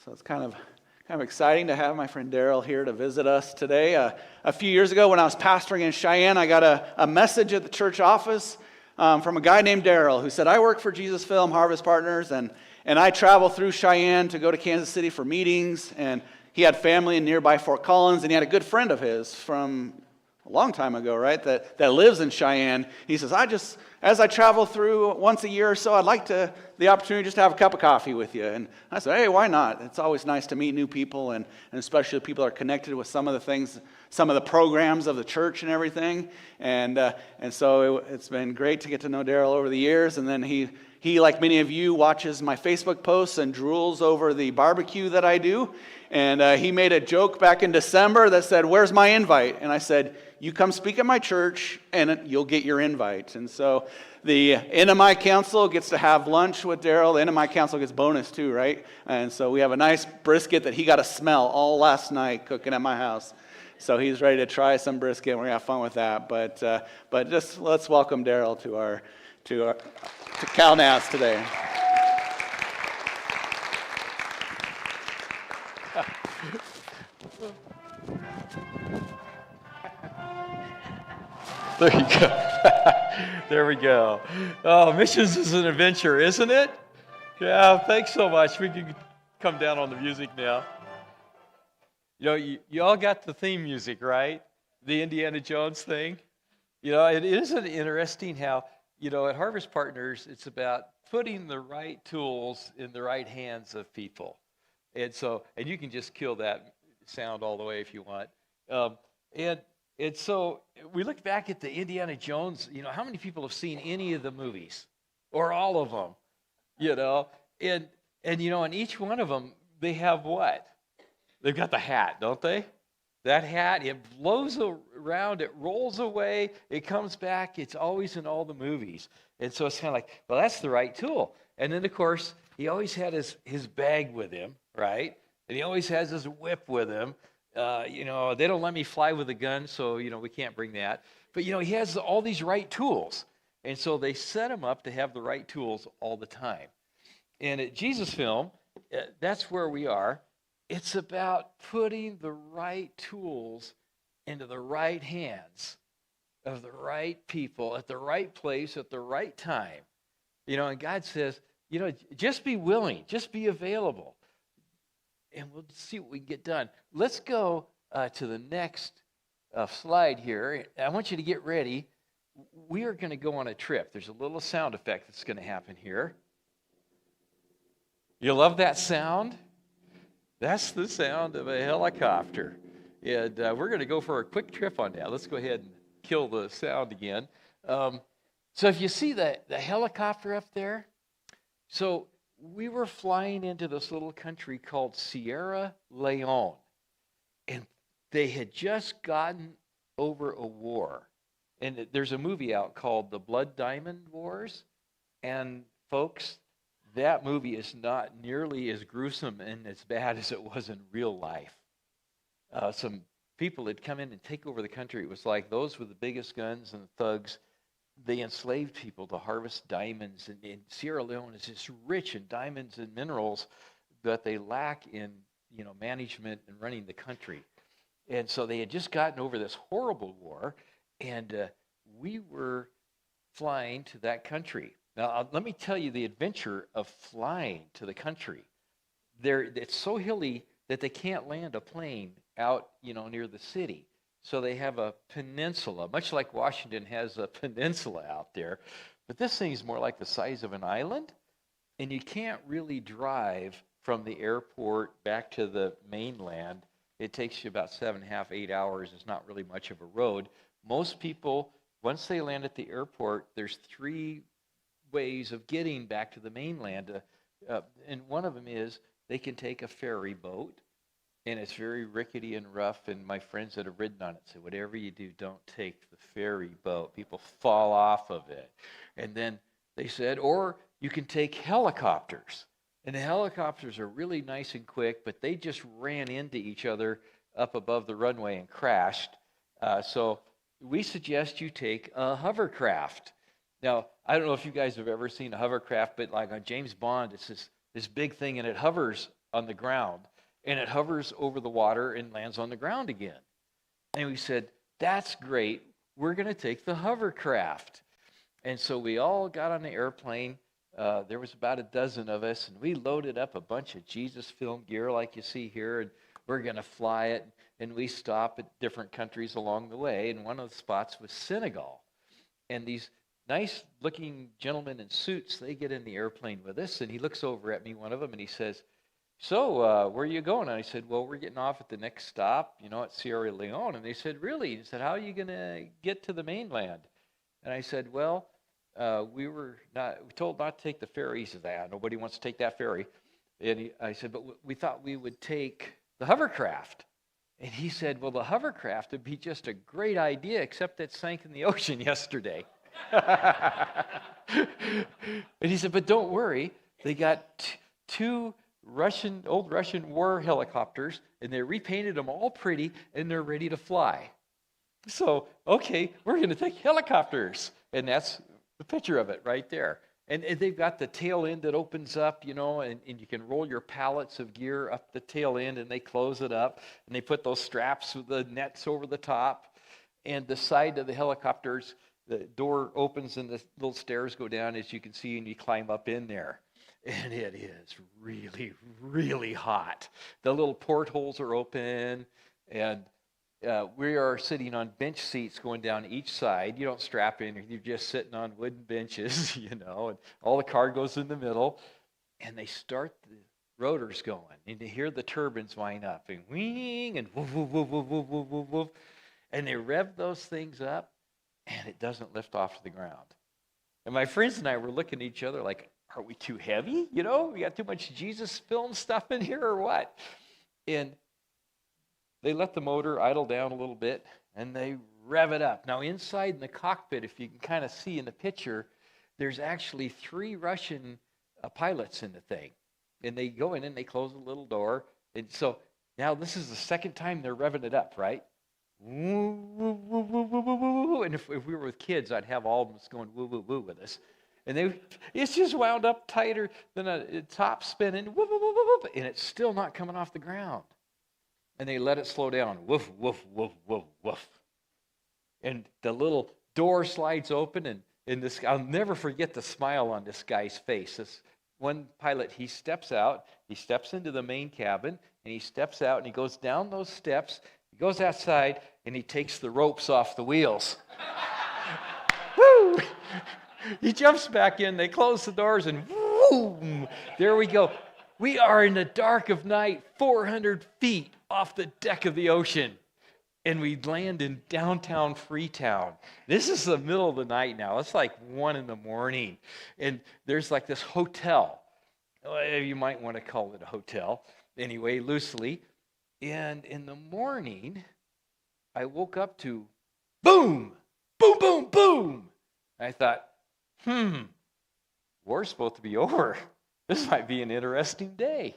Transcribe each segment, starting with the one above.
So it's kind of exciting to have my friend Daryl here to visit us today. A few years ago when I was pastoring in Cheyenne, I got a message at the church office from a guy named Daryl who said, I work for Jesus Film Harvest Partners, and I travel through Cheyenne to go to Kansas City for meetings. And he had family in nearby Fort Collins, and he had a good friend of his from a long time ago, right, that lives in Cheyenne. He says, as I travel through once a year or so, I'd like the opportunity just to have a cup of coffee with you. And I said, hey, why not? It's always nice to meet new people, and especially people that are connected with some of the things, some of the programs of the church and everything. And so it's been great to get to know Daryl over the years. And then he, like many of you, watches my Facebook posts and drools over the barbecue that I do. And he made a joke back in December that said, where's my invite? And I said, you come speak at my church and you'll get your invite. And so the NMI Council gets to have lunch with Daryl. The NMI Council gets bonus too, right? And so we have a nice brisket that he got to smell all last night cooking at my house. So he's ready to try some brisket. We're going to have fun with that. But just let's welcome Daryl to CalNAS today. There you go. There we go. Oh, missions is an adventure, isn't it? Yeah, thanks so much. We can come down on the music now. You know, you all got the theme music, right? The Indiana Jones thing. You know, it isn't interesting how, you know, at Harvest Partners, it's about putting the right tools in the right hands of people. And you can just kill that sound all the way if you want. And so we look back at the Indiana Jones, you know, how many people have seen any of the movies? Or all of them, you know? And you know, in each one of them, they have what? They've got the hat, don't they? That hat, it blows around, it rolls away, it comes back, it's always in all the movies. And so it's kind of like, well, that's the right tool. And then, of course, he always had his bag with him, right? And he always has his whip with him. You know, they don't let me fly with a gun, so, you know, we can't bring that. But, you know, he has all these right tools. And so they set him up to have the right tools all the time. And at Jesus Film, that's where we are. It's about putting the right tools into the right hands of the right people at the right place at the right time. You know, and God says, you know, just be willing, just be available. And we'll see what we can get done. Let's go to the next slide here. I want you to get ready. We are going to go on a trip. There's a little sound effect that's going to happen here. You love that sound? That's the sound of a helicopter. And we're going to go for a quick trip on that. Let's go ahead and kill the sound again. So if you see the helicopter up there, so we were flying into this little country called Sierra Leone, and they had just gotten over a war. And there's a movie out called The Blood Diamond Wars, and folks, that movie is not nearly as gruesome and as bad as it was in real life. Some people had come in and take over the country. It was like those with the biggest guns and thugs. They enslaved people to harvest diamonds, and Sierra Leone is just rich in diamonds and minerals that they lack in, you know, management and running the country. And so they had just gotten over this horrible war, and we were flying to that country. Now, let me tell you the adventure of flying to the country. It's so hilly that they can't land a plane out, you know, near the city. So they have a peninsula, much like Washington has a peninsula out there. But this thing is more like the size of an island. And you can't really drive from the airport back to the mainland. It takes you about 7.5, 8 hours. It's not really much of a road. Most people, once they land at the airport, there's 3 ways of getting back to the mainland. And one of them is they can take a ferry boat. And it's very rickety and rough, and my friends that have ridden on it say, whatever you do, don't take the ferry boat. People fall off of it. And then they said, or you can take helicopters. And the helicopters are really nice and quick, but they just ran into each other up above the runway and crashed. So we suggest you take a hovercraft. Now, I don't know if you guys have ever seen a hovercraft, but like on James Bond, it's this big thing, and it hovers on the ground, and it hovers over the water and lands on the ground again. And we said, that's great. We're going to take the hovercraft. And so we all got on the airplane. There was about a dozen of us, and we loaded up a bunch of Jesus film gear like you see here, and we're going to fly it. And we stop at different countries along the way, and one of the spots was Senegal. And these nice-looking gentlemen in suits, they get in the airplane with us, and he looks over at me, one of them, and he says, so, where are you going? And I said, well, we're getting off at the next stop, at Sierra Leone. And they said, really? He said, how are you going to get to the mainland? And I said, well, we told not to take the ferry. He said, nobody wants to take that ferry. And I said, but we thought we would take the hovercraft. And he said, well, the hovercraft would be just a great idea, except it sank in the ocean yesterday. And he said, but don't worry, they got two old Russian war helicopters, and they repainted them all pretty, and they're ready to fly. So, okay, we're going to take helicopters. And that's the picture of it right there. And they've got the tail end that opens up, and you can roll your pallets of gear up the tail end, and they close it up, and they put those straps with the nets over the top. And the side of the helicopters, the door opens and the little stairs go down, as you can see, and you climb up in there. And it is really, really hot. The little portholes are open, and we are sitting on bench seats going down each side. You don't strap in, you're just sitting on wooden benches, and all the cargo's in the middle. And they start the rotors going, and you hear the turbines wind up, and wing, and woof, woof, woof, woof, woof, woof, woof, woof. And they rev those things up, and it doesn't lift off to the ground. And my friends and I were looking at each other like, are we too heavy? We got too much Jesus film stuff in here or what? And they let the motor idle down a little bit, and they rev it up. Now, inside in the cockpit, if you can kind of see in the picture, there's actually 3 Russian pilots in the thing. And they go in and they close the little door. And so now this is the second time they're revving it up, right? Woo, woo, woo, woo, woo, woo, woo. And if we were with kids, I'd have all of them going woo, woo, woo with us. And it's just wound up tighter than a top spinning, woo, woo, woo, woo, woo, and it's still not coming off the ground. And they let it slow down. Woof, woof, woof, woof, woof. And the little door slides open, and this, I'll never forget the smile on this guy's face. This one pilot, he steps into the main cabin, and he steps out, and he goes down those steps, he goes outside, and he takes the ropes off the wheels. Woo! He jumps back in, they close the doors, and boom, there we go. We are in the dark of night, 400 feet off the deck of the ocean, and we land in downtown Freetown. This is the middle of the night now. It's like 1 a.m, and there's like this hotel. You might want to call it a hotel, anyway, loosely. And in the morning, I woke up to boom, boom, boom, boom. I thought, war's supposed to be over. This might be an interesting day.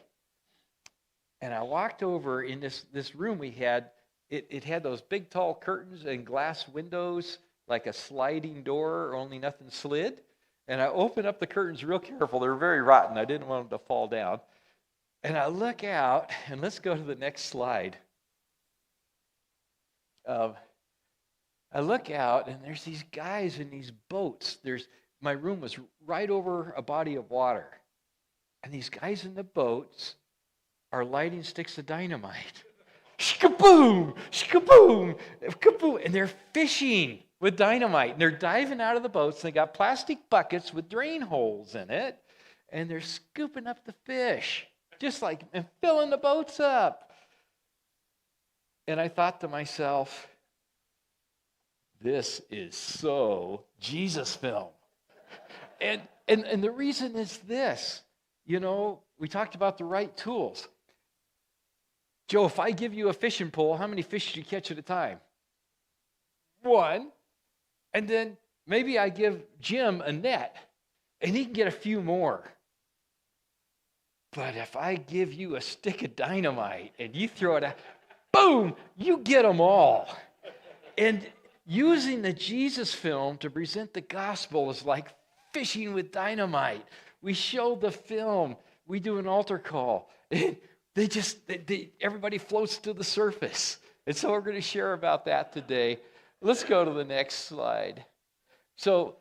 And I walked over in this room we had. It had those big tall curtains and glass windows, like a sliding door, only nothing slid. And I opened up the curtains real careful. They were very rotten. I didn't want them to fall down. And I look out, and let's go to the next slide. I look out, and there's these guys in these boats. My room was right over a body of water. And these guys in the boats are lighting sticks of dynamite. Shkaboom! Shkaboom! Kaboom! And they're fishing with dynamite. And they're diving out of the boats. And they got plastic buckets with drain holes in it. And they're scooping up the fish. And filling the boats up. And I thought to myself, this is so Jesus film. And the reason is this. We talked about the right tools. Joe, if I give you a fishing pole, how many fish do you catch at a time? 1. And then maybe I give Jim a net, and he can get a few more. But if I give you a stick of dynamite, and you throw it out, boom, you get them all. And using the Jesus film to present the gospel is like fishing with dynamite. We show the film. we do an altar call. Everybody floats to the surface. And so we're going to share about that today. Let's go to the next slide. So,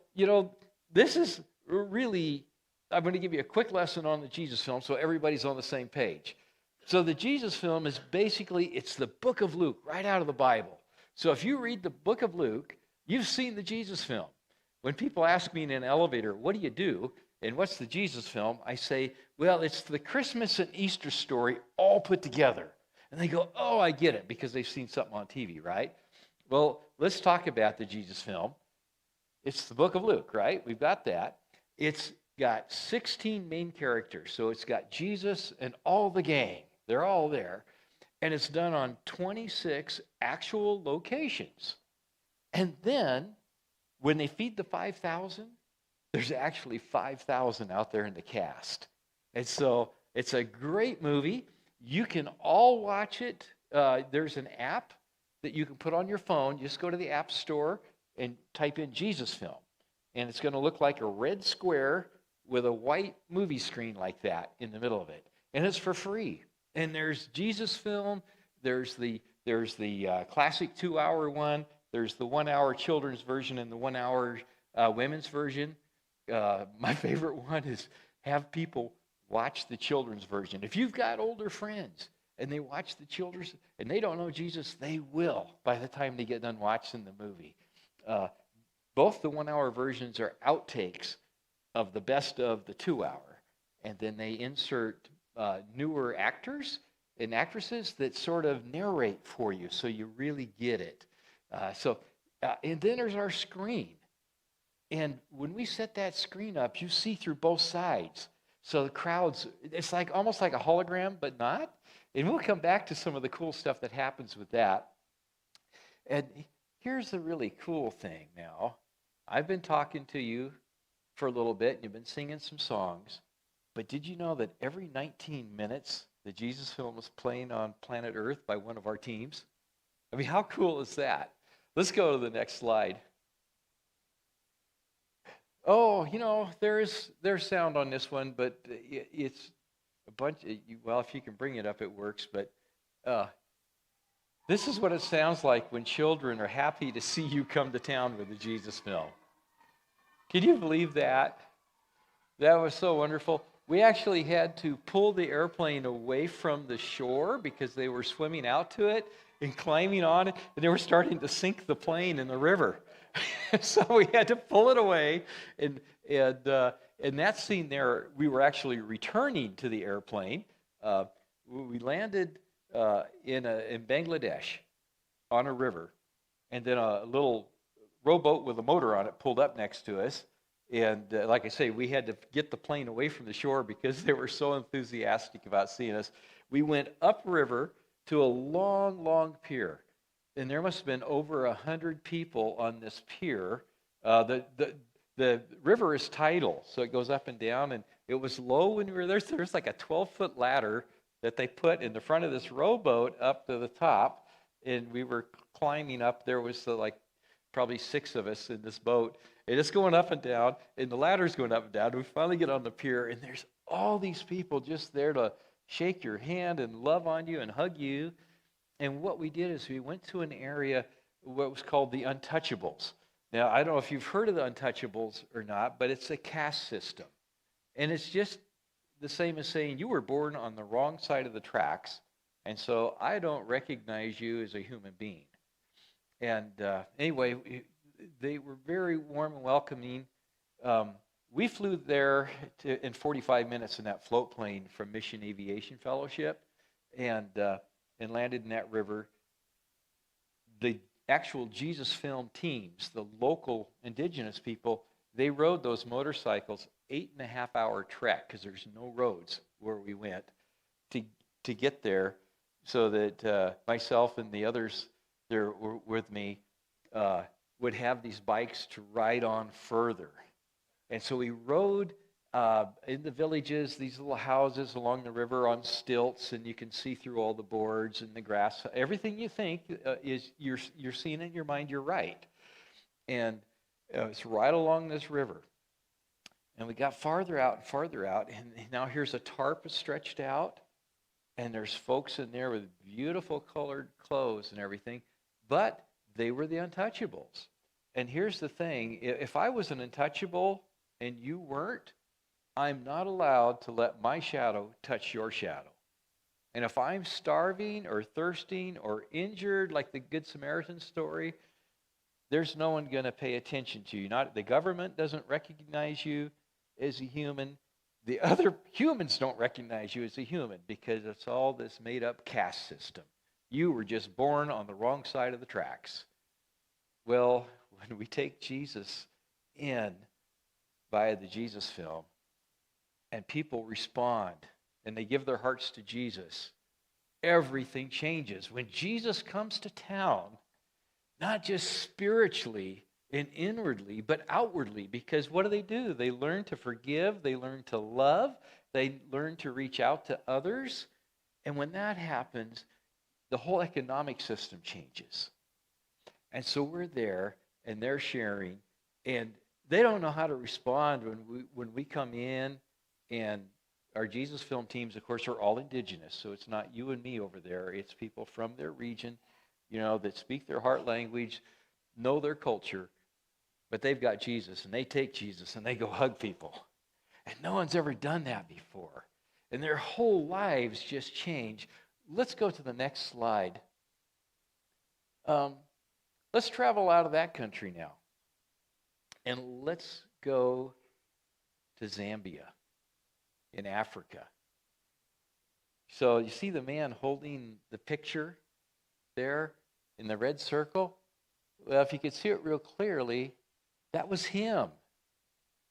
this is really, I'm going to give you a quick lesson on the Jesus film so everybody's on the same page. So the Jesus film is basically, it's the book of Luke right out of the Bible. So if you read the book of Luke, you've seen the Jesus film. When people ask me in an elevator, what do you do? And what's the Jesus film? I say, well, it's the Christmas and Easter story all put together. And they go, oh, I get it, because they've seen something on TV, right? Well, let's talk about the Jesus film. It's the book of Luke, right? We've got that. It's got 16 main characters. So it's got Jesus and all the gang. They're all there. And it's done on 26 actual locations. And then when they feed the 5,000, there's actually 5,000 out there in the cast. And so it's a great movie. You can all watch it. There's an app that you can put on your phone. Just go to the App Store and type in Jesus Film. And it's going to look like a red square with a white movie screen like that in the middle of it. And it's for free. And there's Jesus Film. There's the classic 2-hour one. There's the 1-hour children's version and the 1-hour women's version. My favorite one is have people watch the children's version. If you've got older friends and they watch the children's and they don't know Jesus, they will by the time they get done watching the movie. Both the 1-hour versions are outtakes of the best of the 2-hour. And then they insert newer actors and actresses that sort of narrate for you so you really get it. And then there's our screen. And when we set that screen up, you see through both sides. So the crowds, it's like almost like a hologram, but not. And we'll come back to some of the cool stuff that happens with that. And here's the really cool thing now. I've been talking to you for a little bit, and you've been singing some songs. But did you know that every 19 minutes, the Jesus film is playing on planet Earth by one of our teams? I mean, how cool is that? Let's go to the next slide. Oh, there's sound on this one, but it's a bunch. Well, if you can bring it up, it works. But this is what it sounds like when children are happy to see you come to town with the Jesus film. Can you believe that? That was so wonderful. We actually had to pull the airplane away from the shore because they were swimming out to it and climbing on it, and they were starting to sink the plane in the river. So we had to pull it away, and that scene there, we were actually returning to the airplane. We landed in Bangladesh on a river, and then a little rowboat with a motor on it pulled up next to us. And like I say, we had to get the plane away from the shore because they were so enthusiastic about seeing us. We went upriver to a long, long pier. And there must have been over 100 people on this pier. The river is tidal, so it goes up and down. And it was low when we were there. So there's like a 12-foot ladder that they put in the front of this rowboat up to the top. And we were climbing up. There was like probably 6 of us in this boat. And it's going up and down. And the ladder's going up and down. And we finally get on the pier. And there's all these people just there to shake your hand and love on you and hug you. And what we did is we went to an area, what was called the Untouchables. Now, I don't know if you've heard of the Untouchables or not, but it's a caste system. And it's just the same as saying you were born on the wrong side of the tracks, and so I don't recognize you as a human being. And anyway, they were very warm and welcoming. We flew there in 45 minutes in that float plane from Mission Aviation Fellowship, and landed in that river. The actual Jesus film teams, the local indigenous people, they rode those motorcycles 8.5-hour trek because there's no roads where we went to get there, so that myself and the others there were with me would have these bikes to ride on further. And so we rode in the villages, these little houses along the river on stilts, and you can see through all the boards and the grass. Everything you think is you're seeing in your mind, you're right. And it's right along this river. And we got farther out and farther out, and now here's a tarp stretched out, and there's folks in there with beautiful colored clothes and everything, but they were the untouchables. And here's the thing, if I was an untouchable and you weren't, I'm not allowed to let my shadow touch your shadow. And if I'm starving or thirsting or injured, like the Good Samaritan story, there's no one going to pay attention to you. Not the government doesn't recognize you as a human. The other humans don't recognize you as a human because it's all this made-up caste system. You were just born on the wrong side of the tracks. Well, when we take Jesus in via the Jesus film, and people respond, and they give their hearts to Jesus, everything changes. When Jesus comes to town, not just spiritually and inwardly, but outwardly, because what do? They learn to forgive, they learn to love, they learn to reach out to others. And when that happens, the whole economic system changes. And so we're there, and they're sharing, and they don't know how to respond when we come in. And our Jesus film teams, of course, are all indigenous. So it's not you and me over there. It's people from their region, that speak their heart language, know their culture, but they've got Jesus, and they take Jesus, and they go hug people. And no one's ever done that before. And their whole lives just change. Let's go to the next slide. Let's travel out of that country now. And let's go to Zambia in Africa. So you see the man holding the picture there in the red circle? Well, if you could see it real clearly, that was him.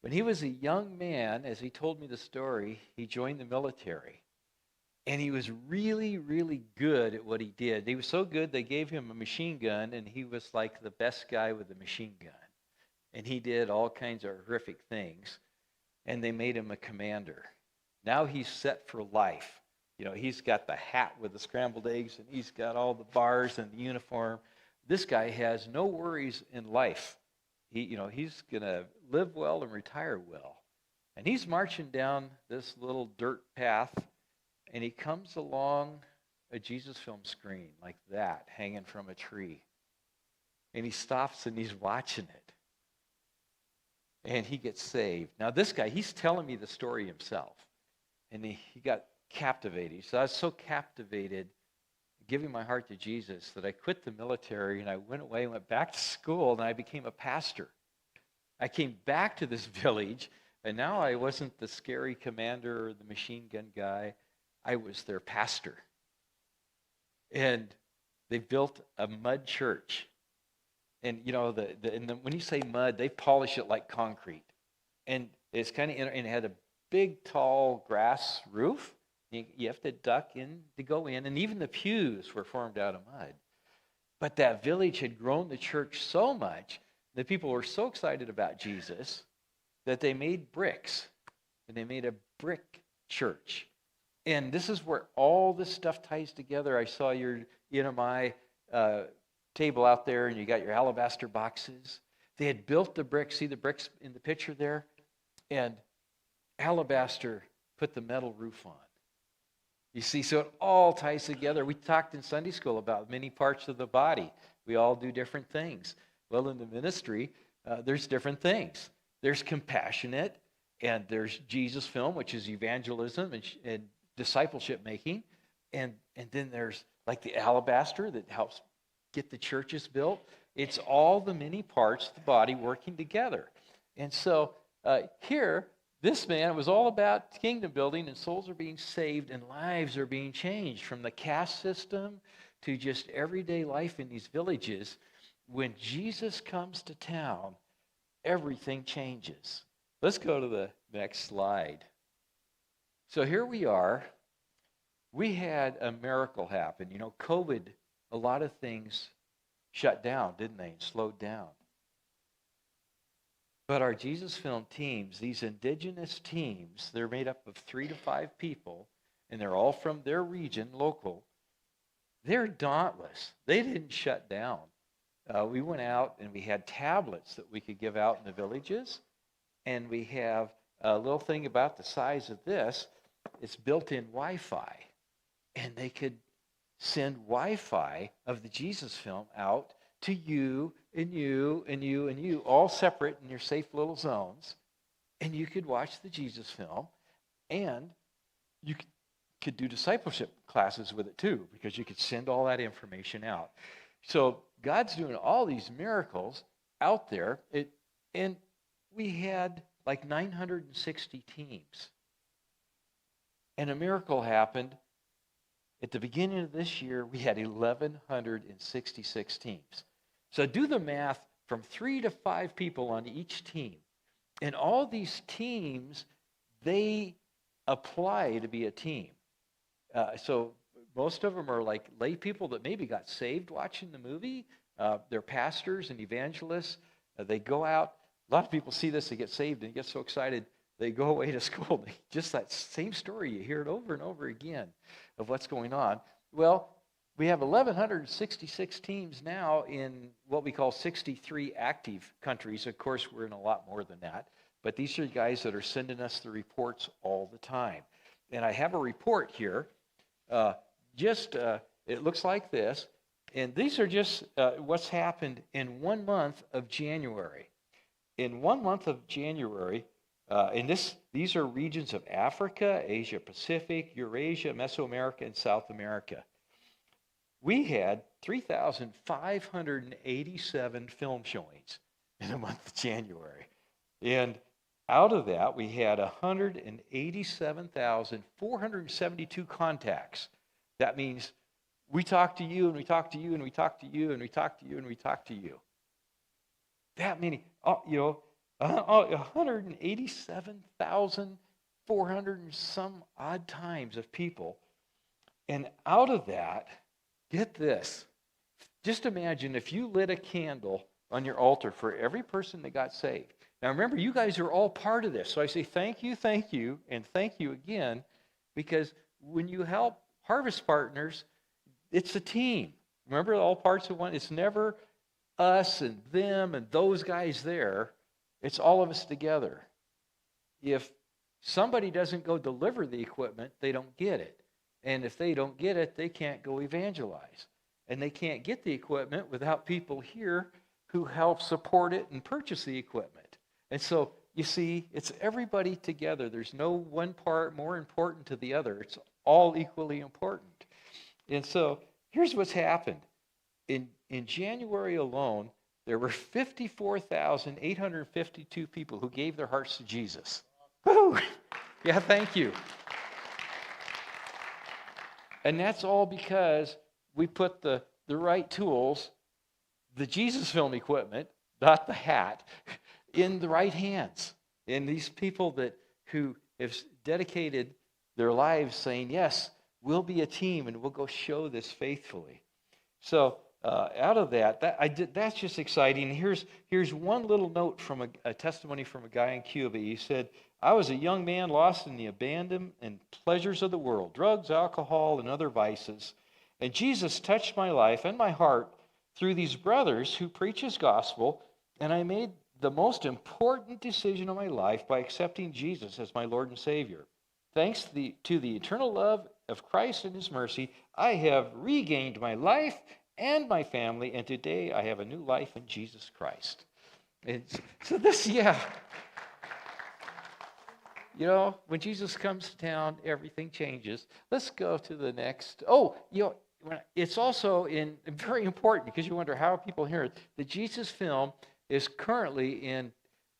When he was a young man, as he told me the story, he joined the military. And he was really, really good at what he did. He was so good they gave him a machine gun, and he was like the best guy with a machine gun. And he did all kinds of horrific things. And they made him a commander. Now he's set for life. He's got the hat with the scrambled eggs, and he's got all the bars and the uniform. This guy has no worries in life. He's going to live well and retire well. And he's marching down this little dirt path, and he comes along a Jesus film screen like that, hanging from a tree. And he stops and he's watching it. And he gets saved. Now this guy, he's telling me the story himself. And he got captivated. So I was so captivated giving my heart to Jesus that I quit the military and I went away and went back to school, and I became a pastor. I came back to this village, and now I wasn't the scary commander or the machine gun guy. I was their pastor. And they built a mud church. And when you say mud, they polish it like concrete. And it's and it had a big, tall grass roof. You have to duck in to go in, and even the pews were formed out of mud. But that village had grown the church so much that people were so excited about Jesus that they made bricks, and they made a brick church. And this is where all this stuff ties together. I saw your ENMI table out there, and you got your alabaster boxes. They had built the bricks. See the bricks in the picture there? And alabaster put the metal roof on. You see, so it all ties together. We talked in Sunday school about many parts of the body. We all do different things. Well, in the ministry, there's different things. There's compassionate, and there's Jesus film, which is evangelism and discipleship making. And then there's like the alabaster that helps get the churches built. It's all the many parts of the body working together. And so here, this man was all about kingdom building, and souls are being saved and lives are being changed from the caste system to just everyday life in these villages. When Jesus comes to town, everything changes. Let's go to the next slide. So here we are. We had a miracle happen. COVID, a lot of things shut down, didn't they, and slowed down. But our Jesus Film teams, these indigenous teams, they're made up of 3 to 5 people, and they're all from their region, local. They're dauntless. They didn't shut down. We went out and we had tablets that we could give out in the villages, and we have a little thing about the size of this. It's built-in Wi-Fi, and they could send Wi-Fi of the Jesus film out to you and you and you and you, all separate in your safe little zones, and you could watch the Jesus film, and you could do discipleship classes with it too, because you could send all that information out. So God's doing all these miracles out there, and we had like 960 teams. And a miracle happened. At the beginning of this year, we had 1,166 teams. So do the math, from 3 to 5 people on each team. And all these teams, they apply to be a team. So most of them are like lay people that maybe got saved watching the movie. They're pastors and evangelists. They go out. A lot of people see this, they get saved and get so excited, they go away to school. Just that same story, you hear it over and over again of what's going on. Well, we have 1,166 teams now in what we call 63 active countries. Of course, we're in a lot more than that. But these are guys that are sending us the reports all the time. And I have a report here. It looks like this. And these are just what's happened in 1 month of January. In 1 month of January, these are regions of Africa, Asia Pacific, Eurasia, Mesoamerica, and South America. We had 3,587 film showings in the month of January. And out of that, we had 187,472 contacts. That means we talk to you, and we talk to you, and we talk to you, and we talk to you, and we talk to you. That many, 187,400 and some odd times of people. And out of that, get this. Just imagine if you lit a candle on your altar for every person that got saved. Now remember, you guys are all part of this. So I say thank you, and thank you again, because when you help Harvest Partners, it's a team. Remember, all parts of one. It's never us and them and those guys there. It's all of us together. If somebody doesn't go deliver the equipment, they don't get it. And if they don't get it, they can't go evangelize. And they can't get the equipment without people here who help support it and purchase the equipment. And so, you see, it's everybody together. There's no one part more important to the other. It's all equally important. And so, here's what's happened. In January alone, there were 54,852 people who gave their hearts to Jesus. Woo! Yeah, thank you. And that's all because we put the right tools, the Jesus film equipment, not the hat, in the right hands. And these people who have dedicated their lives saying, yes, we'll be a team and we'll go show this faithfully. So out of that's just exciting. Here's one little note from a testimony from a guy in Cuba. He said, I was a young man lost in the abandon and pleasures of the world, drugs, alcohol, and other vices. And Jesus touched my life and my heart through these brothers who preach his gospel, and I made the most important decision of my life by accepting Jesus as my Lord and Savior. Thanks to the eternal love of Christ and his mercy, I have regained my life and my family, and today I have a new life in Jesus Christ. And so this, when Jesus comes to town, everything changes. Let's go to the next. It's also very important, because you wonder how people hear it. The Jesus film is currently in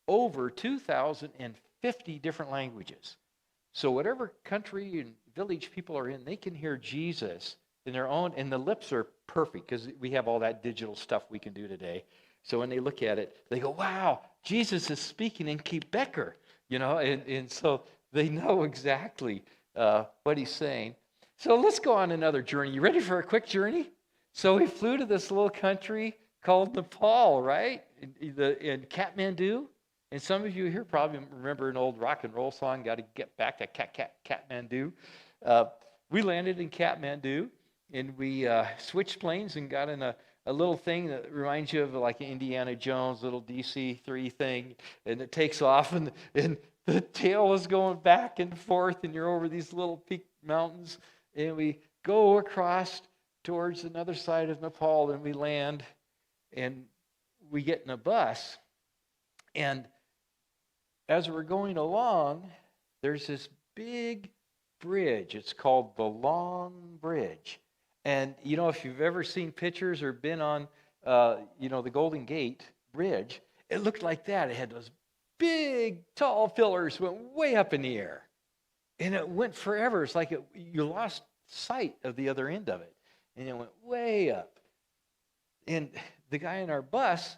over 2,050 different languages. So whatever country and village people are in, they can hear Jesus in their own, and the lips are perfect because we have all that digital stuff we can do today. So when they look at it, they go, wow, Jesus is speaking in Quebecer, and so they know exactly what he's saying. So let's go on another journey. You ready for a quick journey? So we flew to this little country called Nepal, right? In Kathmandu. And some of you here probably remember an old rock and roll song, Got to Get Back to Kathmandu. We landed in Kathmandu, and we switched planes and got in a little thing that reminds you of like Indiana Jones, little DC-3 thing, and it takes off, and the tail is going back and forth, and you're over these little peak mountains, and we go across towards another side of Nepal, and we land, and we get in a bus. And as we're going along, there's this big bridge. It's called the Long Bridge. And, if you've ever seen pictures or been on, the Golden Gate Bridge, it looked like that. It had those big, tall pillars went way up in the air. And it went forever. It's like you lost sight of the other end of it. And it went way up. And the guy in our bus,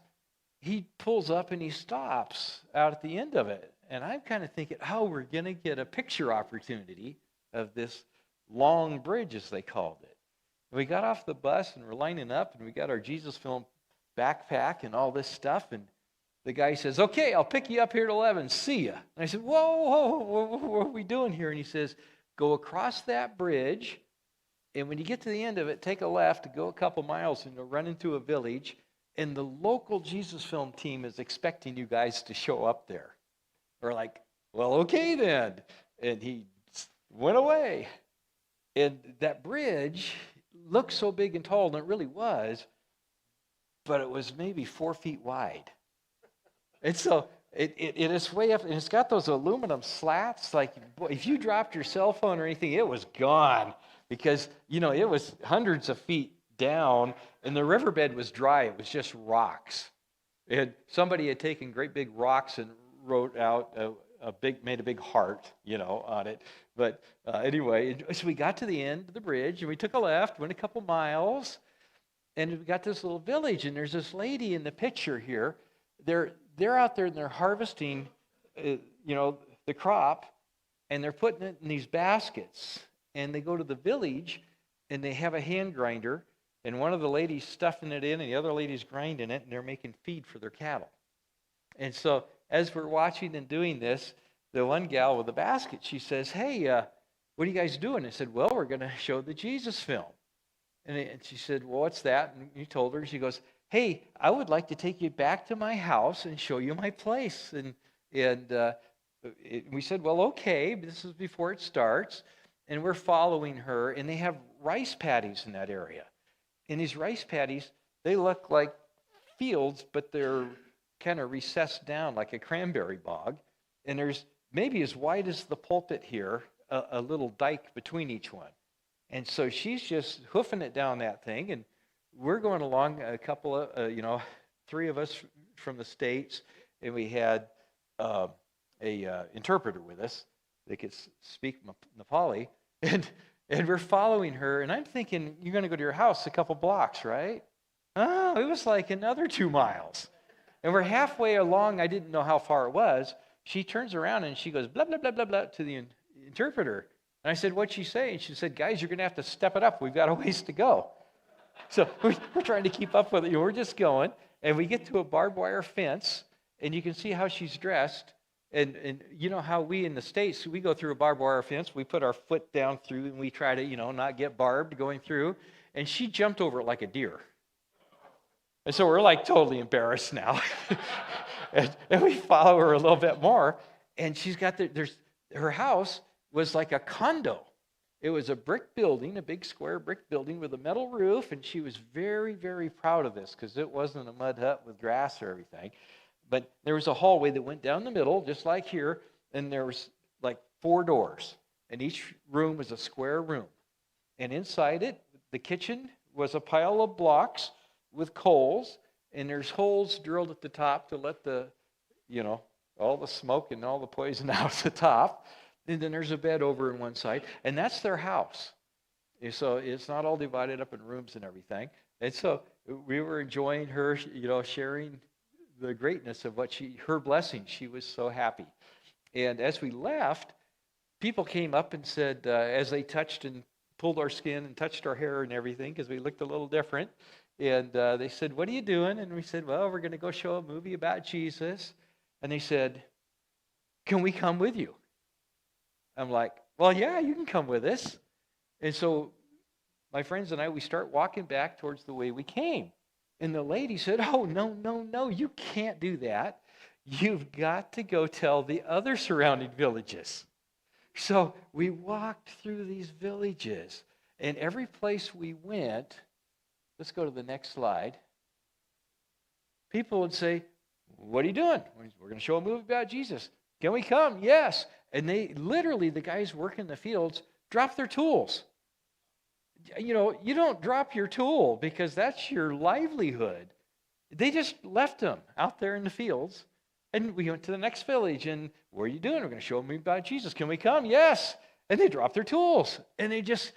he pulls up and he stops out at the end of it. And I'm kind of thinking, we're going to get a picture opportunity of this long bridge, as they called it. And we got off the bus and we're lining up, and we got our Jesus Film backpack and all this stuff. And the guy says, okay, I'll pick you up here at 11. See ya. And I said, whoa, what are we doing here? And he says, go across that bridge, and when you get to the end of it, take a left, go a couple miles, and you'll run into a village, and the local Jesus Film team is expecting you guys to show up there. We're like, well, okay then. And he went away. And that bridge looked so big and tall, and it really was, but it was maybe 4 feet wide. And so it is way up, and it's got those aluminum slats. Like, if you dropped your cell phone or anything, it was gone, because, it was hundreds of feet down, and the riverbed was dry. It was just rocks. Somebody had taken great big rocks and wrote out made a big heart, on it. But anyway, so we got to the end of the bridge, and we took a left, went a couple miles, and we got this little village, and there's this lady in the picture here. They're out there and they're harvesting, the crop, and they're putting it in these baskets. And they go to the village, and they have a hand grinder, and one of the ladies stuffing it in, and the other lady's grinding it, and they're making feed for their cattle. And so as we're watching and doing this, the one gal with the basket, she says, hey, what are you guys doing? I said, well, we're going to show the Jesus Film. And she said, well, what's that? And he told her, and she goes, hey, I would like to take you back to my house and show you my place. And we said, well, okay, but this is before it starts. And we're following her, and they have rice paddies in that area. And these rice paddies, they look like fields, but they're kind of recessed down like a cranberry bog. And there's maybe as wide as the pulpit here, a little dike between each one. And so she's just hoofing it down that thing, and we're going along, a couple of, 3 of us from the States, and we had a interpreter with us that could speak Nepali, and we're following her, and I'm thinking, you're going to go to your house a couple blocks, right? Oh, it was like another 2 miles. And we're halfway along. I didn't know how far it was. She turns around, and she goes, blah, blah, blah, blah, blah, to the interpreter. And I said, what'd she say? And she said, guys, you're going to have to step it up. We've got a ways to go. So we're trying to keep up with it. We're just going, and we get to a barbed wire fence, and you can see how she's dressed. And you know how we in the States, we go through a barbed wire fence, we put our foot down through, and we try to, not get barbed going through. And she jumped over it like a deer. And so we're like totally embarrassed now. and we follow her a little bit more, and she's got her house was like a condo. It was a brick building, a big square brick building with a metal roof, and she was very, very proud of this because it wasn't a mud hut with grass or everything. But there was a hallway that went down the middle, just like here, and there was like 4 doors, and each room was a square room. And inside it, the kitchen was a pile of blocks with coals, and there's holes drilled at the top to let all the smoke and all the poison out the top. And then there's a bed over in one side, and that's their house. And so it's not all divided up in rooms and everything. And so we were enjoying her, sharing the greatness of her blessing. She was so happy. And as we left, people came up and said, as they touched and pulled our skin and touched our hair and everything, because we looked a little different, and they said, what are you doing? And we said, well, we're going to go show a movie about Jesus. And they said, can we come with you? I'm like, well, yeah, you can come with us. And so my friends and I, we start walking back towards the way we came. And the lady said, oh, no, you can't do that. you've got to go tell the other surrounding villages. So we walked through these villages, and every place we went, let's go to the next slide, people would say, what are you doing? We're going to show a movie about Jesus. Can we come? Yes. And they literally, the guys working the fields, drop their tools. You know, you don't drop your tool because that's your livelihood. They just left them out there in the fields. And we went to the next village, and what are you doing? We're going to show them about Jesus. Can we come? Yes. And they dropped their tools. And they just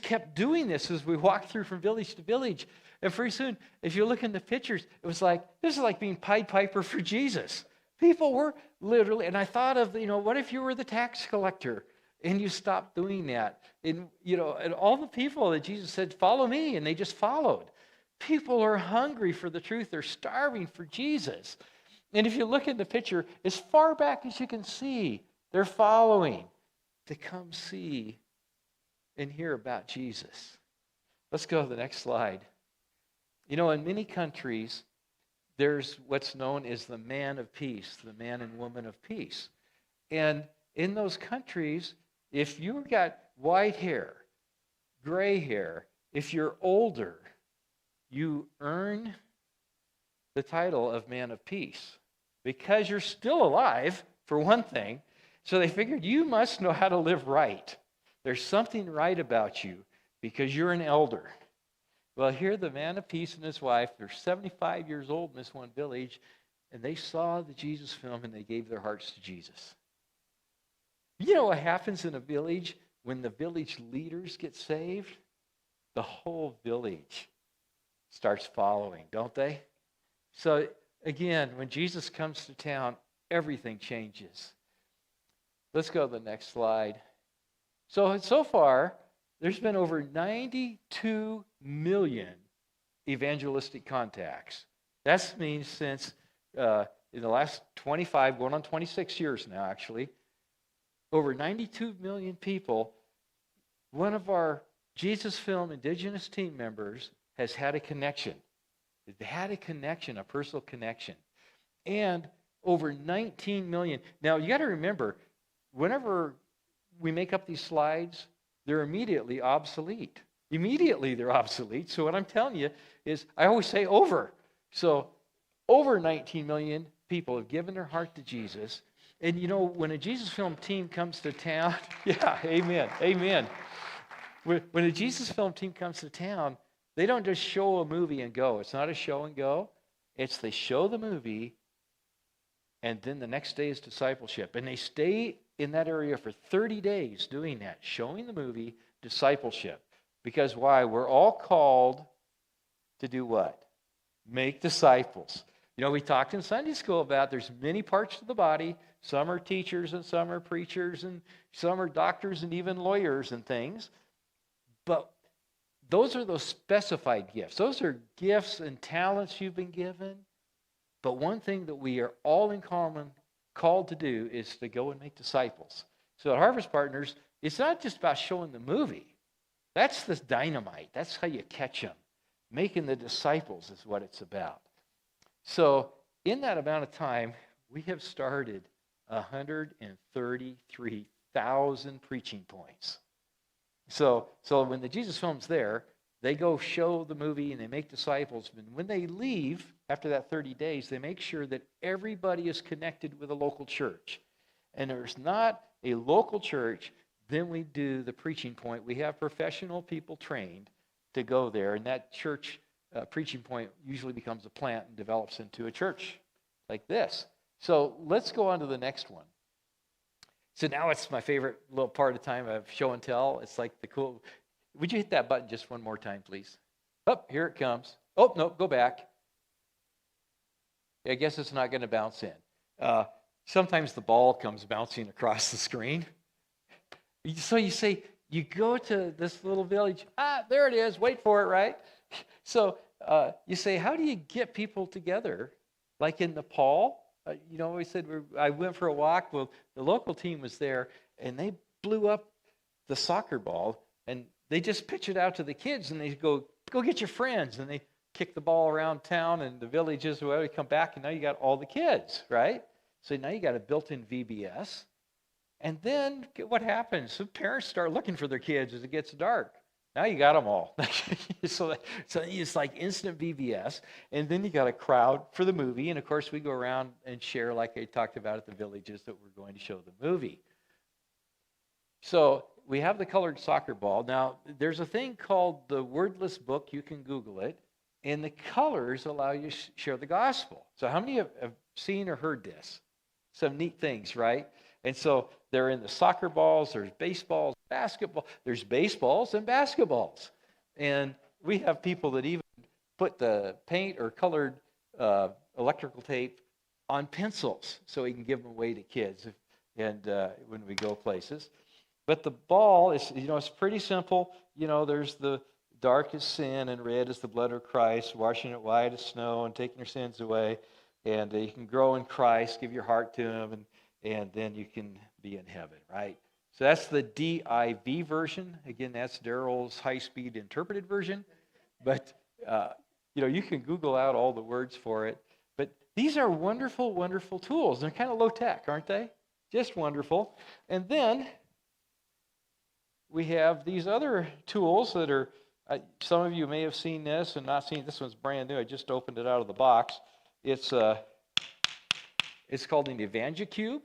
kept doing this as we walked through from village to village. And pretty soon, if you look in the pictures, it was like, this is like being Pied Piper for Jesus. People were literally, and I thought of, what if you were the tax collector and you stopped doing that? And, and all the people that Jesus said, follow me, and they just followed. People are hungry for the truth. They're starving for Jesus. And if you look in the picture, as far back as you can see, they're following to come see and hear about Jesus. Let's go to the next slide. In many countries, there's what's known as the man of peace, the man and woman of peace. And in those countries, if you've got white hair, gray hair, if you're older, you earn the title of man of peace because you're still alive, for one thing. So they figured you must know how to live right. There's something right about you because you're an elder. Well, here the man of peace and his wife, they're 75 years old in this one village, and they saw the Jesus film and they gave their hearts to Jesus. You know what happens in a village when the village leaders get saved? The whole village starts following, don't they? So again, when Jesus comes to town, everything changes. Let's go to the next slide. So far, there's been over 92 million evangelistic contacts. That means since in the last 25, going on 26 years now, actually, over 92 million people, one of our Jesus Film Indigenous team members has had a connection. They had a connection, a personal connection. And over 19 million. Now, you got to remember, whenever we make up these slides, they're immediately obsolete. Immediately they're obsolete. So what I'm telling you is, I always say over. So over 19 million people have given their heart to Jesus. And when a Jesus Film team comes to town, yeah, amen, amen. When a Jesus Film team comes to town, they don't just show a movie and go. It's not a show and go. It's they show the movie, and then the next day is discipleship. And they stay in that area for 30 days doing that, showing the movie, discipleship. Because why? We're all called to do what? Make disciples. We talked in Sunday school about there's many parts to the body. Some are teachers and some are preachers and some are doctors and even lawyers and things. But those are those specified gifts. Those are gifts and talents you've been given. But one thing that we are all in common called to do is to go and make disciples. So at Harvest Partners, it's not just about showing the movie. That's the dynamite. That's how you catch them. Making the disciples is what it's about. So in that amount of time, we have started 133,000 preaching points. So when the Jesus Film's there, they go show the movie and they make disciples. And when they leave, after that 30 days, they make sure that everybody is connected with a local church. And there's not a local church, then we do the preaching point. We have professional people trained to go there, and that church preaching point usually becomes a plant and develops into a church like this. So let's go on to the next one. So now it's my favorite little part of the time of show and tell. It's like the cool. Would you hit that button just one more time, please? Oh, here it comes. Oh, no, go back. I guess it's not going to bounce in. Sometimes the ball comes bouncing across the screen. So you say, you go to this little village. There it is. Wait for it, right? So you say, how do you get people together? Like in Nepal, we said I went for a walk. Well, the local team was there, and they blew up the soccer ball, and they just pitch it out to the kids, and they go get your friends, and they kick the ball around town and the villages, where we come back, and now you got all the kids, right? So now you got a built-in VBS. And then what happens? The parents start looking for their kids as it gets dark. Now you got them all. so it's like instant VBS. And then you got a crowd for the movie. And of course, we go around and share, like I talked about at the villages, that we're going to show the movie. So we have the colored soccer ball. Now, there's a thing called the wordless book. You can Google it. And the colors allow you to share the gospel. So how many have seen or heard this? Some neat things, right? And so they're in the soccer balls, there's baseballs, basketball, there's baseballs and basketballs. And we have people that even put the paint or colored electrical tape on pencils so we can give them away to kids and when we go places. But the ball is, it's pretty simple. There's the dark as sin and red is the blood of Christ, washing it white as snow and taking your sins away. And you can grow in Christ, give your heart to Him, and then you can be in heaven, right? So that's the DIV version. Again, that's Daryl's high-speed interpreted version. But, you can Google out all the words for it. But these are wonderful, wonderful tools. They're kind of low-tech, aren't they? Just wonderful. And then we have these other tools that are, some of you may have seen this and not seen. This one's brand new. I just opened it out of the box. It's called an EvangeCube,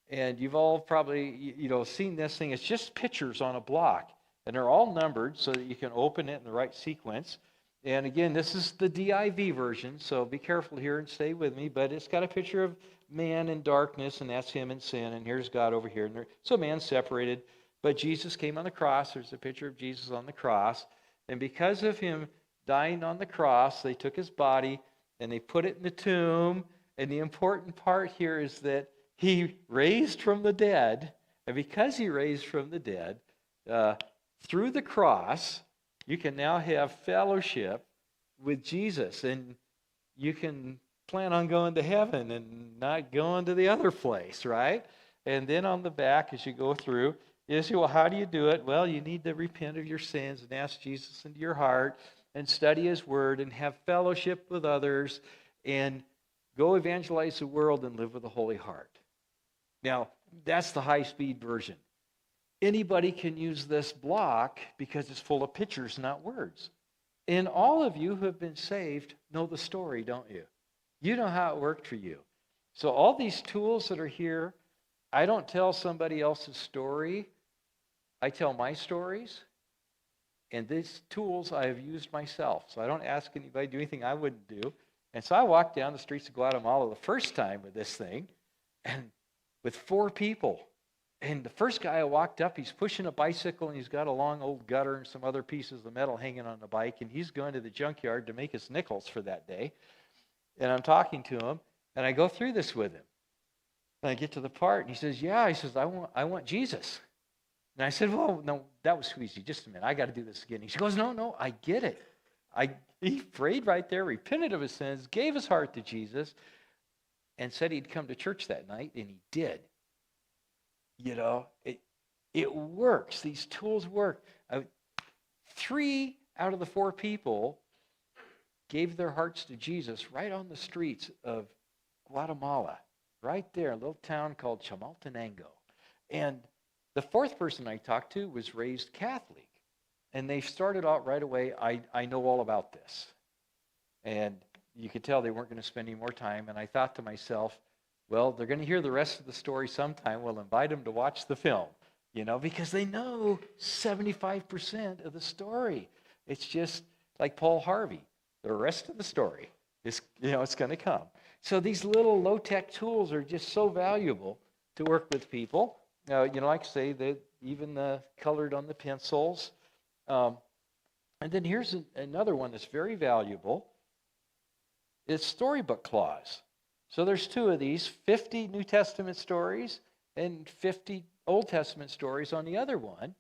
and you've all probably seen this thing. It's just pictures on a block, and they're all numbered so that you can open it in the right sequence. And again, this is the DIV version, so be careful here and stay with me. But it's got a picture of man in darkness, and that's him in sin, and here's God over here. So man's separated, but Jesus came on the cross. There's a picture of Jesus on the cross, and because of him dying on the cross, they took his body and they put it in the tomb. And the important part here is that he raised from the dead. And because he raised from the dead, through the cross, you can now have fellowship with Jesus. And you can plan on going to heaven and not going to the other place, right? And then on the back, as you go through, you say, well, how do you do it? Well, you need to repent of your sins and ask Jesus into your heart and study his word and have fellowship with others and go evangelize the world and live with a holy heart. Now, that's the high-speed version. Anybody can use this block because it's full of pictures, not words. And all of you who have been saved know the story, don't you? You know how it worked for you. So all these tools that are here, I don't tell somebody else's story. I tell my stories. And these tools I have used myself. So I don't ask anybody to do anything I wouldn't do. And so I walked down the streets of Guatemala the first time with this thing, and with 4 people. And the first guy I walked up, he's pushing a bicycle, and he's got a long old gutter and some other pieces of metal hanging on the bike, and he's going to the junkyard to make his nickels for that day. And I'm talking to him, and I go through this with him. And I get to the part, and he says, yeah, he says, I want Jesus. And I said, well, no, that was too easy. Just a minute. I got to do this again. He goes, no, I get it. He prayed right there, repented of his sins, gave his heart to Jesus, and said he'd come to church that night, and he did. It works. These tools work. 3 out of the 4 people gave their hearts to Jesus right on the streets of Guatemala, right there, a little town called Chamaltenango. And the 4th person I talked to was raised Catholic. And they started out right away, I know all about this. And you could tell they weren't going to spend any more time. And I thought to myself, well, they're going to hear the rest of the story sometime. We'll invite them to watch the film, because they know 75% of the story. It's just like Paul Harvey. The rest of the story is, it's going to come. So these little low-tech tools are just so valuable to work with people. Like I say, that even the colored on the pencils. And then here's another one that's very valuable. It's storybook clause. So there's 2 of these, 50 New Testament stories and 50 Old Testament stories on the other one.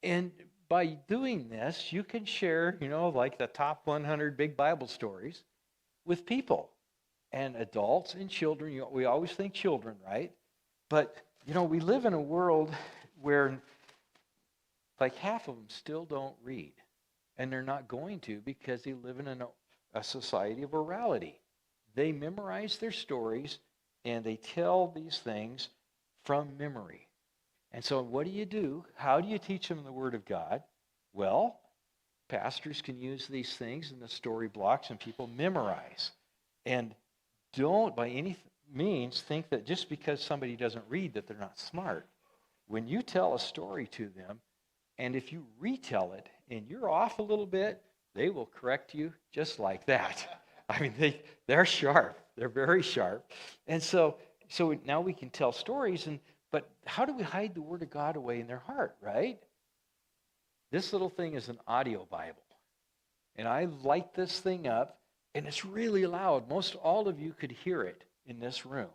And by doing this, you can share, like the top 100 big Bible stories with people and adults and children. We always think children, right? But, we live in a world where like half of them still don't read. And they're not going to because they live in a society of orality. They memorize their stories and they tell these things from memory. And so what do? How do you teach them the Word of God? Well, pastors can use these things in the story blocks and people memorize. And don't by any means think that just because somebody doesn't read that they're not smart. When you tell a story to them, and if you retell it and you're off a little bit, they will correct you just like that. I mean, they're sharp. They're very sharp. And so now we can tell stories, but how do we hide the Word of God away in their heart, right? This little thing is an audio Bible. And I light this thing up, and it's really loud. Most all of you could hear it in this room.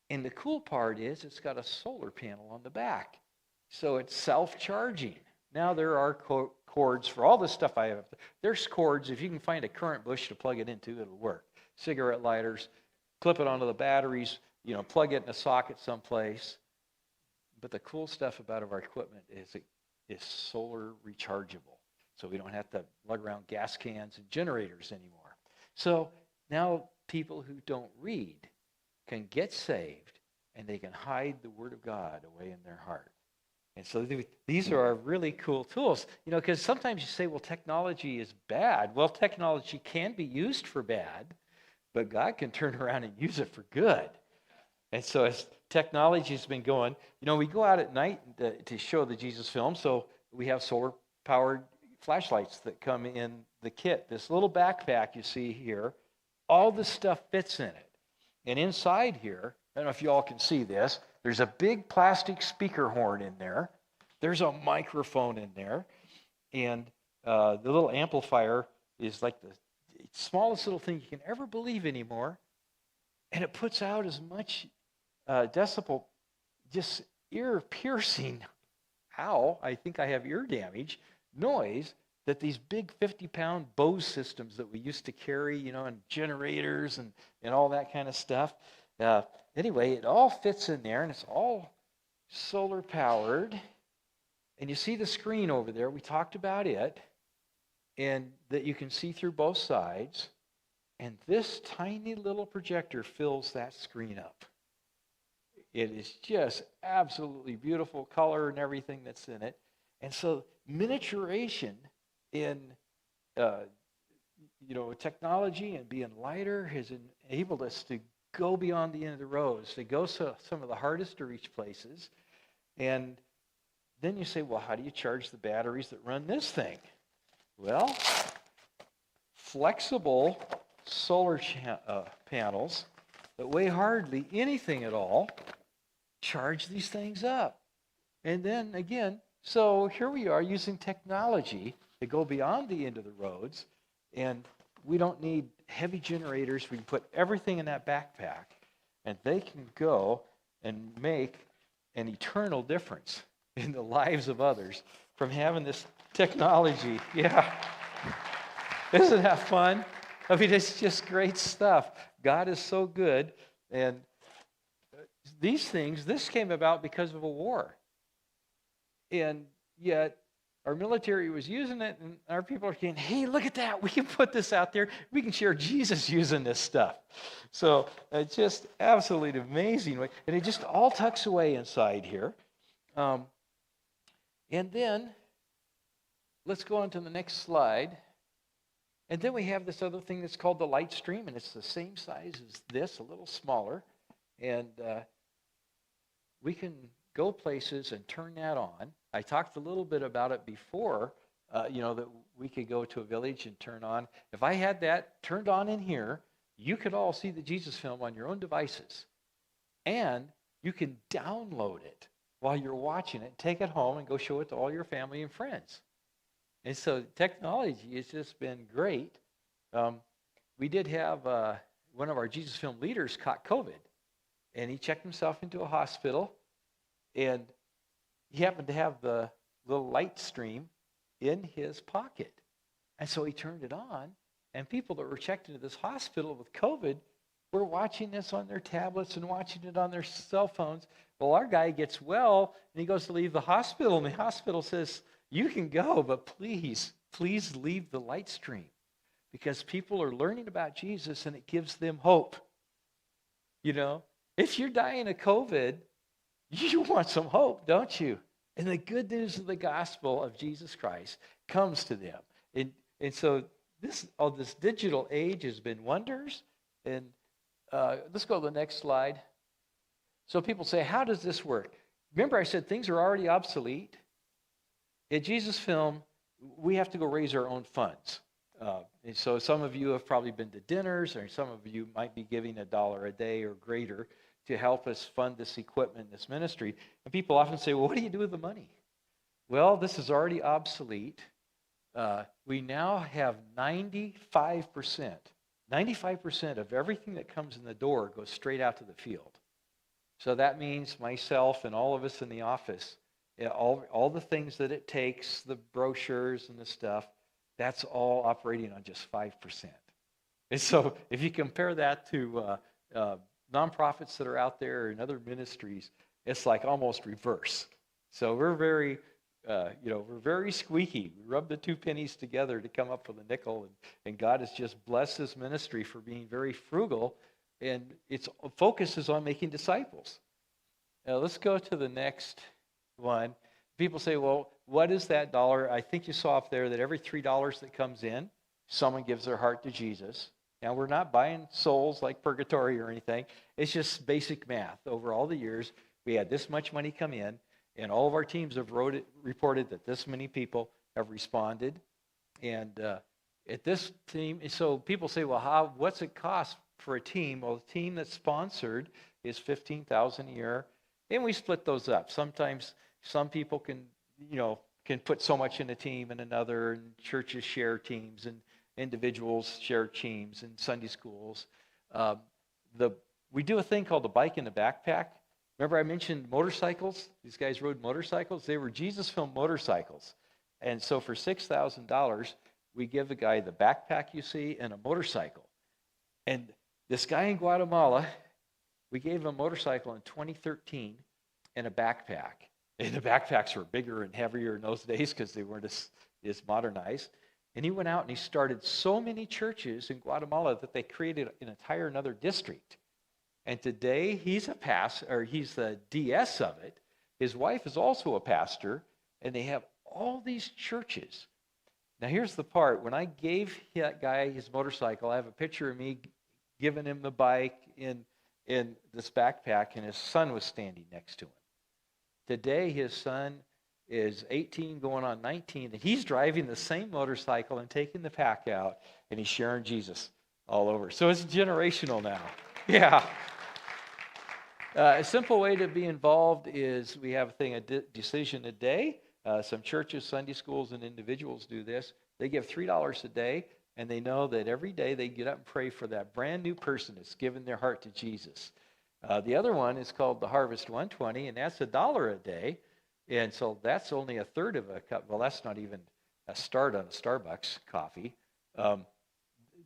And the cool part is it's got a solar panel on the back. So it's self-charging. Now there are cords for all this stuff I have. There's cords. If you can find a current bush to plug it into, it'll work. Cigarette lighters, clip it onto the batteries, plug it in a socket someplace. But the cool stuff about our equipment is it is solar rechargeable. So we don't have to lug around gas cans and generators anymore. So now people who don't read can get saved and they can hide the Word of God away in their heart. And so these are our really cool tools, because sometimes you say, well, technology is bad. Well, technology can be used for bad, but God can turn around and use it for good. And so as technology has been going, we go out at night to show the Jesus film. So we have solar-powered flashlights that come in the kit. This little backpack you see here, all this stuff fits in it. And inside here, I don't know if you all can see this, there's a big plastic speaker horn in there. There's a microphone in there. And the little amplifier is like the smallest little thing you can ever believe anymore. And it puts out as much decibel, just ear-piercing, I think I have ear damage, noise that these big 50-pound Bose systems that we used to carry, and generators and all that kind of stuff. Anyway, it all fits in there, and it's all solar-powered. And you see the screen over there. We talked about it, and that you can see through both sides. And this tiny little projector fills that screen up. It is just absolutely beautiful color and everything that's in it. And so miniaturation in technology and being lighter has enabled us to go beyond the end of the roads, to go some of the hardest to reach places. And then you say, well, how do you charge the batteries that run this thing? Well, flexible solar panels that weigh hardly anything at all charge these things up. And then again, so here we are using technology to go beyond the end of the roads, and we don't need heavy generators. We can put everything in that backpack, and they can go and make an eternal difference in the lives of others from having this technology. Yeah. Isn't that fun? I mean, it's just great stuff. God is so good. And this came about because of a war. And yet, our military was using it, and our people are saying, hey, look at that. We can put this out there. We can share Jesus using this stuff. So it's just absolutely amazing. And it just all tucks away inside here. And then, let's go on to the next slide. And then we have this other thing that's called the light stream, and it's the same size as this, a little smaller. And we can go places and turn that on. I talked a little bit about it before, that we could go to a village and turn on. If I had that turned on in here, you could all see the Jesus film on your own devices. And you can download it while you're watching it, take it home, and go show it to all your family and friends. And so technology has just been great. We did have one of our Jesus Film leaders caught COVID, and he checked himself into a hospital, and he happened to have the little light stream in his pocket. And so he turned it on, and people that were checked into this hospital with COVID were watching this on their tablets and watching it on their cell phones. Well, our guy gets well, and he goes to leave the hospital, and the hospital says, you can go, but please please leave the light stream, because people are learning about Jesus and it gives them hope. You know, if you're dying of COVID, you want some hope, don't you? And the good news of the gospel of Jesus Christ comes to them. And so this digital age has been wonders. And let's go to the next slide. So people say, how does this work? Remember I said things are already obsolete? At Jesus Film, we have to go raise our own funds. And so some of you have probably been to dinners, or some of you might be giving $1 a day or greater to help us fund this equipment, this ministry. And people often say, well, what do you do with the money? Well, this is already obsolete. We now have 95% of everything that comes in the door goes straight out to the field. So that means myself and all of us in the office, all the things that it takes, the brochures and the stuff, that's all operating on just 5%. And so if you compare that to nonprofits that are out there and other ministries, it's like almost reverse. So we're very, we're very squeaky. We rub the 2 pennies together to come up with a nickel, and God has just blessed this ministry for being very frugal, and its focus is on making disciples. Now let's go to the next one. People say, well, what is that dollar? I think you saw up there that every $3 that comes in, someone gives their heart to Jesus. Now, we're not buying souls like purgatory or anything. It's just basic math. Over all the years, we had this much money come in, and all of our teams have reported that this many people have responded. And at this team, so people say, well, what's it cost for a team? Well, the team that's sponsored is $15,000 a year, and we split those up. Sometimes some people can put so much in a team and another, and churches share teams, and individuals share teams, and Sunday schools. We do a thing called the bike in the backpack. Remember I mentioned motorcycles? These guys rode motorcycles. They were Jesus Film motorcycles. And so for $6,000, we give the guy the backpack you see and a motorcycle. And this guy in Guatemala, we gave him a motorcycle in 2013 and a backpack. And the backpacks were bigger and heavier in those days because they weren't as modernized. And he went out and he started so many churches in Guatemala that they created an entire another district. And today he's he's the DS of it. His wife is also a pastor, and they have all these churches. Now here's the part. When I gave that guy his motorcycle, I have a picture of me giving him the bike in this backpack, and his son was standing next to him. Today his son is 18 going on 19, and he's driving the same motorcycle and taking the pack out, and he's sharing Jesus all over. So it's generational now. Yeah. A simple way to be involved is we have a thing, a decision a day. Some churches, Sunday schools, and individuals do this. They give $3 a day, and they know that every day they get up and pray for that brand new person that's given their heart to Jesus. The other one is called the Harvest 120, and that's $1 a day. And so that's only a third of a cup. Well, that's not even a start on a Starbucks coffee.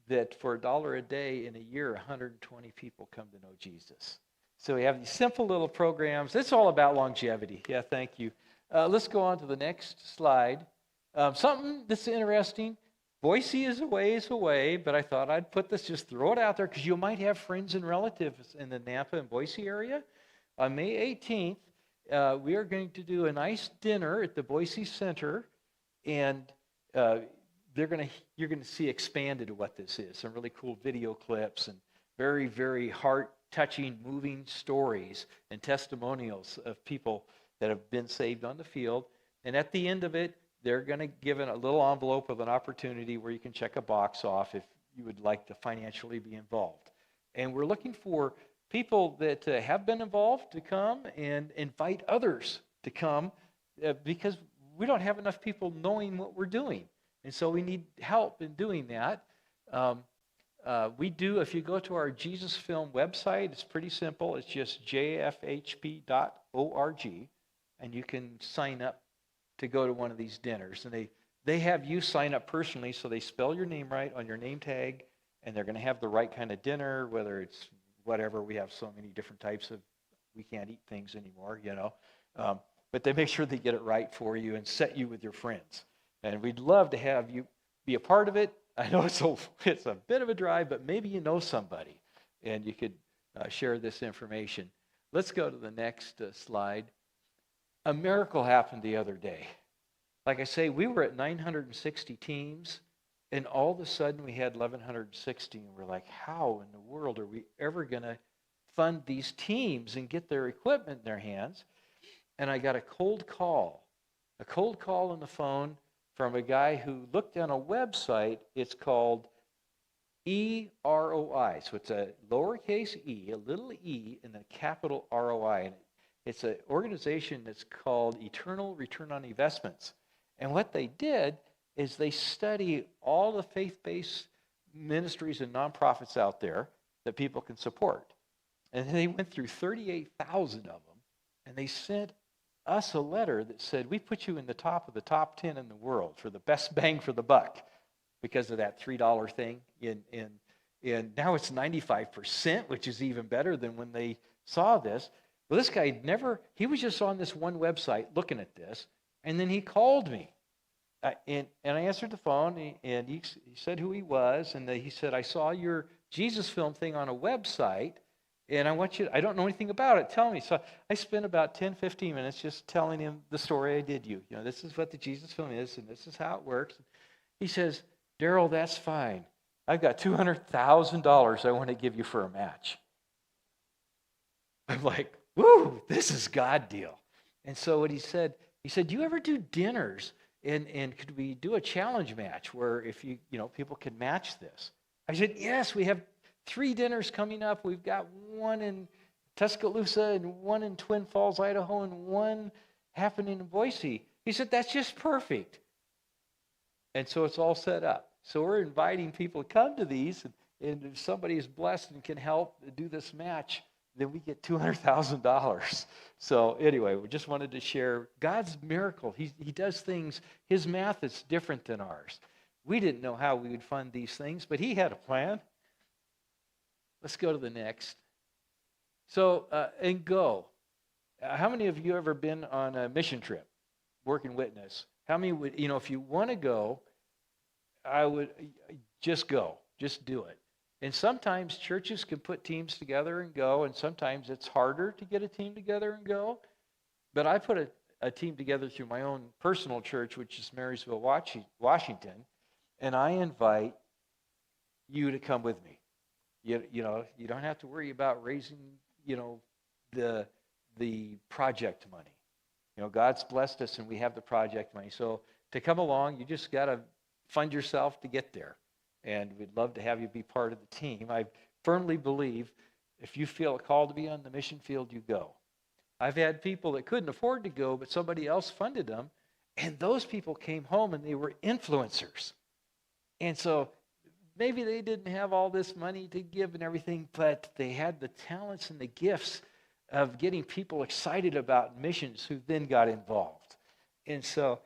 That for $1 a day in a year, 120 people come to know Jesus. So we have these simple little programs. It's all about longevity. Yeah, thank you. Let's go on to the next slide. Something that's interesting. Boise is a ways away, but I thought I'd just throw it out there because you might have friends and relatives in the Nampa and Boise area. On May 18th, we are going to do a nice dinner at the Boise Center, and you're going to see expanded what this is. Some really cool video clips and very, very heart-touching, moving stories and testimonials of people that have been saved on the field. And at the end of it, they're going to give a little envelope with an opportunity where you can check a box off if you would like to financially be involved. And we're looking for people that have been involved to come and invite others to come because we don't have enough people knowing what we're doing. And so we need help in doing that. We do, if you go to our Jesus Film website, it's pretty simple. It's just jfhp.org, and you can sign up to go to one of these dinners. And they have you sign up personally, so they spell your name right on your name tag, and they're going to have the right kind of dinner, whether it's whatever. We have so many different types of, we can't eat things anymore, but they make sure they get it right for you and set you with your friends. And we'd love to have you be a part of it. I know it's a bit of a drive, but maybe you know somebody and you could share this information. Let's go to the next slide. A miracle happened the other day. Like I say, we were at 960 teams, and all of a sudden we had 1,160, and we're like, how in the world are we ever going to fund these teams and get their equipment in their hands? And I got a cold call on the phone from a guy who looked on a website. It's called EROI. So it's a lowercase e, a little e, and a capital ROI. And it's an organization that's called Eternal Return on Investments. And what they did is they study all the faith-based ministries and nonprofits out there that people can support. And they went through 38,000 of them, and they sent us a letter that said, we put you in the top of the top 10 in the world for the best bang for the buck because of that $3 thing. And now it's 95%, which is even better than when they saw this. Well, this guy he was just on this one website looking at this, and then he called me. And I answered the phone, and he said who he was, and he said, I saw your Jesus film thing on a website, and I don't know anything about it. Tell me. So I spent about 10, 15 minutes just telling him the story I did you. This is what the Jesus film is, and this is how it works. He says, Daryl, that's fine. I've got $200,000 I want to give you for a match. I'm like, woo, this is God deal. And so what he said, do you ever do dinners? And could we do a challenge match where if people can match this? I said, yes, we have 3 dinners coming up. We've got one in Tuscaloosa and one in Twin Falls, Idaho, and one happening in Boise. He said, that's just perfect. And so it's all set up. So we're inviting people to come to these, and if somebody is blessed and can help do this match, then we get $200,000. So anyway, we just wanted to share God's miracle. He does things, his math is different than ours. We didn't know how we would fund these things, but he had a plan. Let's go to the next. So, and go. How many of you ever been on a mission trip, working witness? How many would, if you want to go, I would just go, just do it. And sometimes churches can put teams together and go, and sometimes it's harder to get a team together and go. But I put a team together through my own personal church, which is Marysville, Washington, and I invite you to come with me. You don't have to worry about raising, the project money. God's blessed us, and we have the project money. So to come along, you just got to fund yourself to get there. And we'd love to have you be part of the team. I firmly believe if you feel a call to be on the mission field, you go. I've had people that couldn't afford to go, but somebody else funded them, and those people came home and they were influencers. And so maybe they didn't have all this money to give and everything, but they had the talents and the gifts of getting people excited about missions who then got involved. And so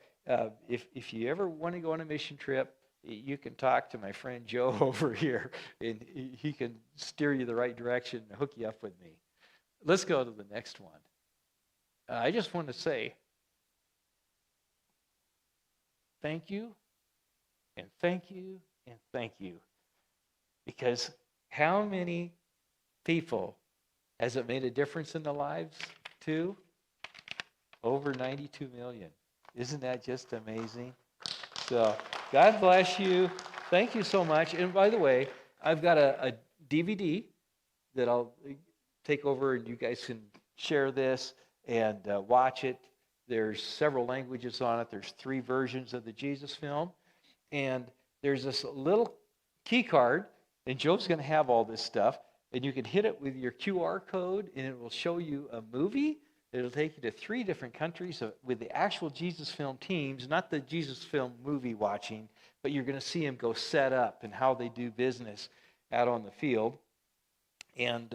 if you ever want to go on a mission trip, you can talk to my friend Joe over here, and he can steer you the right direction and hook you up with me. Let's go to the next one. I just want to say thank you, and thank you, and thank you. Because how many people has it made a difference in the lives too? Over 92 million. Isn't that just amazing? So God bless you. Thank you so much. And by the way, I've got a DVD that I'll take over, and you guys can share this and watch it. There's several languages on it. There's 3 versions of the Jesus film. And there's this little key card, and Joe's going to have all this stuff. And you can hit it with your QR code, and it will show you a movie. It'll take you to 3 different countries with the actual Jesus film teams, not the Jesus film movie watching, but you're going to see them go set up and how they do business out on the field. And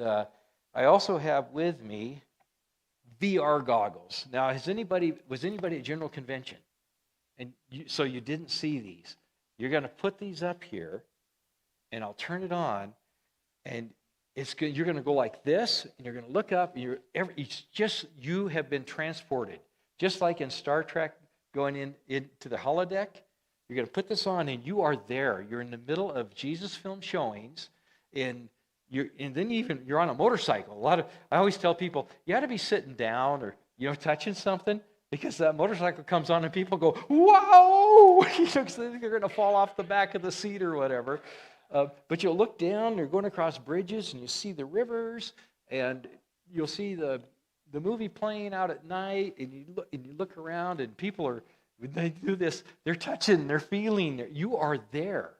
I also have with me VR goggles. Now, was anybody at General Convention? And so you didn't see these. You're going to put these up here, and I'll turn it on, and you're going to go like this, and you're going to look up, and you have been transported. Just like in Star Trek going into the holodeck, You're going to put this on, and you are there. You're in the middle of Jesus film showings, and then you're on a motorcycle. I always tell people, you got to be sitting down or touching something, because that motorcycle comes on and people go, whoa! They're going to fall off the back of the seat or whatever. But you'll look down, you're going across bridges, and you see the rivers, and you'll see the movie playing out at night, and you look around, and when they do this, they're touching, they're feeling, you are there.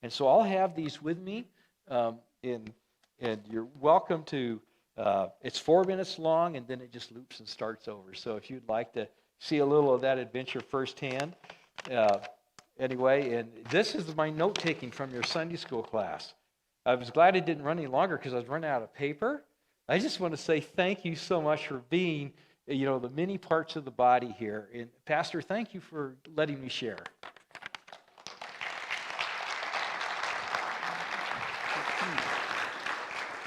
And so I'll have these with me, and you're welcome to, it's 4 minutes long, and then it just loops and starts over. So if you'd like to see a little of that adventure firsthand, anyway, and this is my note-taking from your Sunday school class. I was glad it didn't run any longer because I was running out of paper. I just want to say thank you so much for being, the many parts of the body here. And Pastor, thank you for letting me share.